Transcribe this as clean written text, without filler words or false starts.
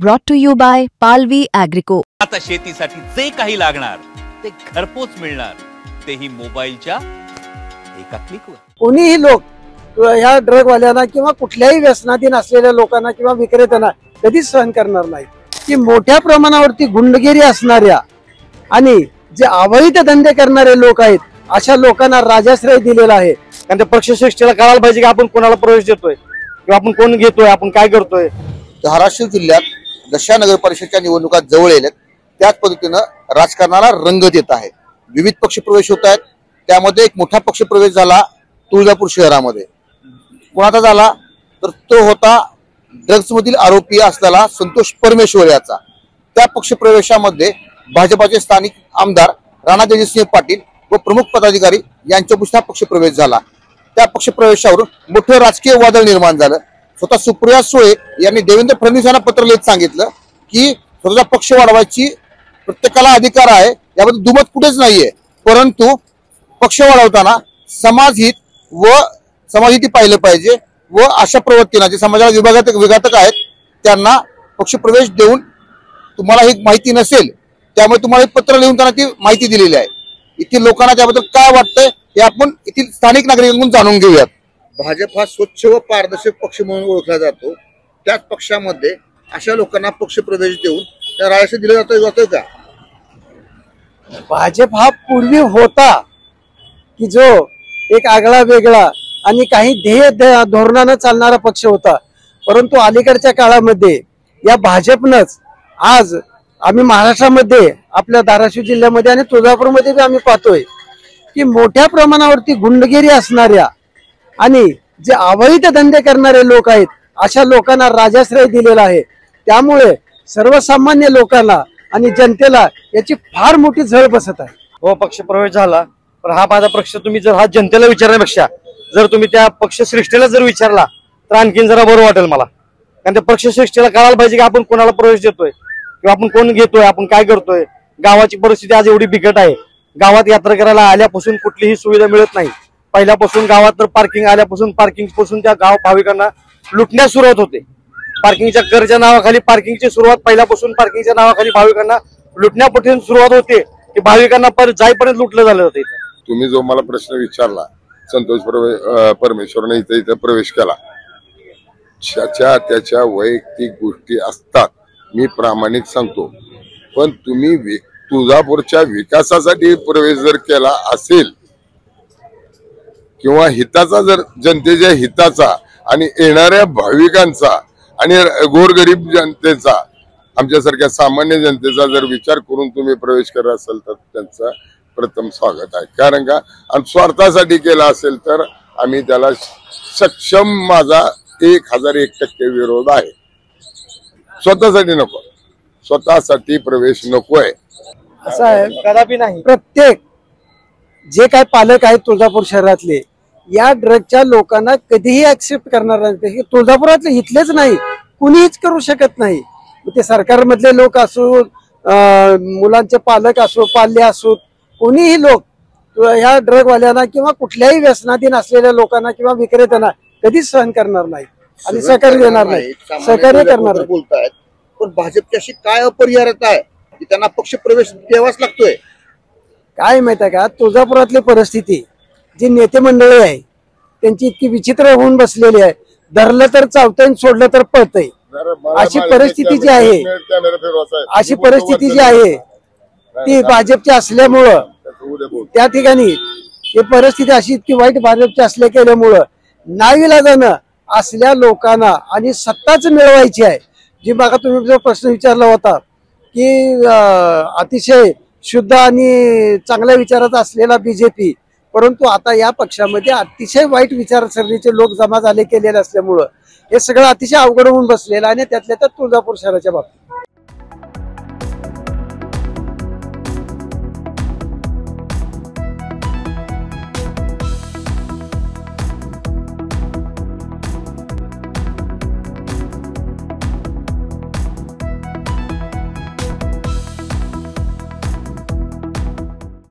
Brought to you by Palvi Agrico. आता शेतीसाठी जे काही लागणार ते घरपोच मिळणार, तेही मोबाईलच्या एका क्लिकवर. कोणीही लोक या ड्रग वाल्यांना किंवा कुठल्याही व्यसनाधीन असलेल्या लोकांना किंवा विक्रेत्यांना कधीच सहन करणार नाही की मोठ्या प्रमाणावरती गुंडगिरी असणाऱ्या आणि जे अवैध धंदे करणारे लोक आहेत अशा लोकांना राजाश्रय दिलेला आहे. कारण त्या पक्षश्रेष्ठीला कळायला पाहिजे की आपण कोणाला प्रवेश देतोय किंवा आपण कोण घेतोय, आपण काय करतोय. धाराशिव जिल्ह्यात जशा नगर परिषदेच्या निवडणुका जवळ येतात त्याच पद्धतीनं राजकारणाला रंगत येत आहे. विविध पक्ष प्रवेश होत आहेत. त्यामध्ये एक मोठा पक्ष प्रवेश झाला तुळजापूर शहरामध्ये. कोणाचा झाला तर तो होता ड्रग्स मधील आरोपी असलेला संतोष परमेश्वर याचा. त्या पक्ष प्रवेशामध्ये भाजपाचे स्थानिक आमदार राणा तेजसिंह पाटील व प्रमुख पदाधिकारी यांच्या पक्ष प्रवेश झाला. त्या पक्ष प्रवेशावरून मोठं राजकीय वादळ निर्माण झालं. स्वतः सुप्रिया सुळे यांनी देवेंद्र फडणवीस यांना पत्र लिहित सांगितलं की स्वतःचा पक्ष वाढवायची प्रत्येकाला अधिकार आहे, याबद्दल दुमत कुठेच नाहीये, परंतु पक्ष वाढवताना समाजहित व समाजहित पाहिलं पाहिजे व अशा प्रवृत्तींना जे समाजाला विघातक आहेत त्यांना पक्ष प्रवेश देऊन तुम्हाला ही माहिती नसेल त्यामुळे तुम्हाला पत्र लिहून त्यांना ती माहिती दिलेली आहे. येथील लोकांना त्याबद्दल काय वाटतंय हे आपण येथील स्थानिक नागरिकांकडून जाणून घेऊयात. भाजप हा स्वच्छ व पारदर्शक पक्ष म्हणून ओळखला जातो. त्याच पक्षामध्ये अशा लोकांना पक्ष प्रवेश देऊन त्या राजाश्रय दिला जातोय का? भाजप हा पूर्वी होता की जो एक आगळा वेगळा आणि काही ध्येय धोरणानं चालणारा पक्ष होता, परंतु अलीकडच्या काळामध्ये या भाजपनंच आज आम्ही महाराष्ट्रामध्ये आपल्या धाराशिव जिल्ह्यामध्ये आणि तुळजापूरमध्ये बी आम्ही पाहतोय की मोठ्या प्रमाणावरती गुंडगिरी असणाऱ्या आणि जे अवैध धंदे करणारे लोक आहेत अशा लोकांना राजाश्रय दिलेला आहे. त्यामुळे सर्वसामान्य लोकांना आणि जनतेला याची फार मोठी झळ बसत आहे. हो, पक्ष प्रवेश झाला, पण हा माझा पक्ष तुम्ही जर हा जनतेला विचारण्यापेक्षा जर तुम्ही त्या पक्षश्रेष्ठीला जर विचारला तर आणखीन जरा बरं वाटेल मला. कारण त्या पक्षश्रेष्ठीला कळायला पाहिजे की आपण कोणाला प्रवेश देतोय किंवा आपण कोण घेतोय, आपण काय करतोय. गावाची परिस्थिती आज एवढी बिकट आहे. गावात यात्रा करायला आल्यापासून कुठलीही सुविधा मिळत नाही. पहिल्यापासून गावात तर पार्किंग आल्यापासून पार्किंग पासून त्या गाव भाविकांना लुटण्यास सुरुवात होते. पार्किंगच्या करच्या नावाखाली पार्किंगची सुरुवात पहिल्यापासून पार्किंगच्या नावाखाली भाविकांना लुटण्यापासून सुरुवात होते की भाविकांना जाईपर्यंत लुटलं झालं होतं. तुम्ही जो मला प्रश्न विचारला, संतोष परमेश्वरने इथे प्रवेश केला, त्याच्या वैयक्तिक गोष्टी असतात, मी प्रामाणिक सांगतो. पण तुम्ही तुळजापूरच्या विकासासाठी प्रवेश जर केला असेल किंवा हिताचा जर जनतेच्या हिताचा आणि येणाऱ्या भाविकांचा आणि गोरगरीब जनतेचा, आमच्यासारख्या सामान्य जनतेचा जर विचार करून तुम्ही प्रवेश करत असाल तर त्यांचा प्रथम स्वागत आहे. कारण का आणि स्वार्थासाठी केला असेल तर आम्ही त्याला सक्षम, माझा 1001% विरोध आहे. स्वतःसाठी नको, स्वतःसाठी प्रवेश नकोय असं आहे. कदापि नाही. प्रत्येक जे काय पालक आहेत तुळजापूर शहरातले या ड्रगच्या लोकांना कधीही ऍक्सेप्ट करणार नाही. तुळजापुरातले इथलेच नाही, कुणीच करू शकत नाही. ते सरकारमधले लोक असो, मुलांचे पालक असो, पाल्य असो, कोणीही लोक या ड्रग वाल्यांना किंवा कुठल्याही व्यसनाधीन असलेल्या लोकांना किंवा विक्रेत्यांना कधीच सहन करणार नाही आणि सहकार्य देणार नाही, सहकार्य करणार नाही. बोलतायत, पण भाजपची अशी काय अपरिहार्यता आहे की त्यांना पक्ष प्रवेश द्यावाच लागतोय? काय माहित आहे का, तुळजापुरातली परिस्थिती जी नेते मंडळी आहे त्यांची इतकी विचित्र होऊन बसलेली आहे. धरलं तर चावतंय, सोडलं तर पळतंय, अशी परिस्थिती जी आहे, अशी परिस्थिती जी आहे ती भाजपची असल्यामुळं त्या ठिकाणी ही परिस्थिती अशी इतकी वाईट भाजपची असल्या केल्यामुळं नाईलाजानं असल्या लोकांना आणि सत्ताच मिळवायची आहे. जी मागा तुम्ही जो प्रश्न विचारला होता की अतिशय शुद्ध आणि चांगल्या विचाराचा असलेला बीजेपी, परंतु आता या पक्षामध्ये अतिशय वाईट विचारसरणीचे लोक जमा झाले केलेले असल्यामुळं हे सगळं अतिशय अवघड होऊन बसलेलं आहे आणि त्यातल्या त्यात तुळजापूर शहराच्या बाबतीत.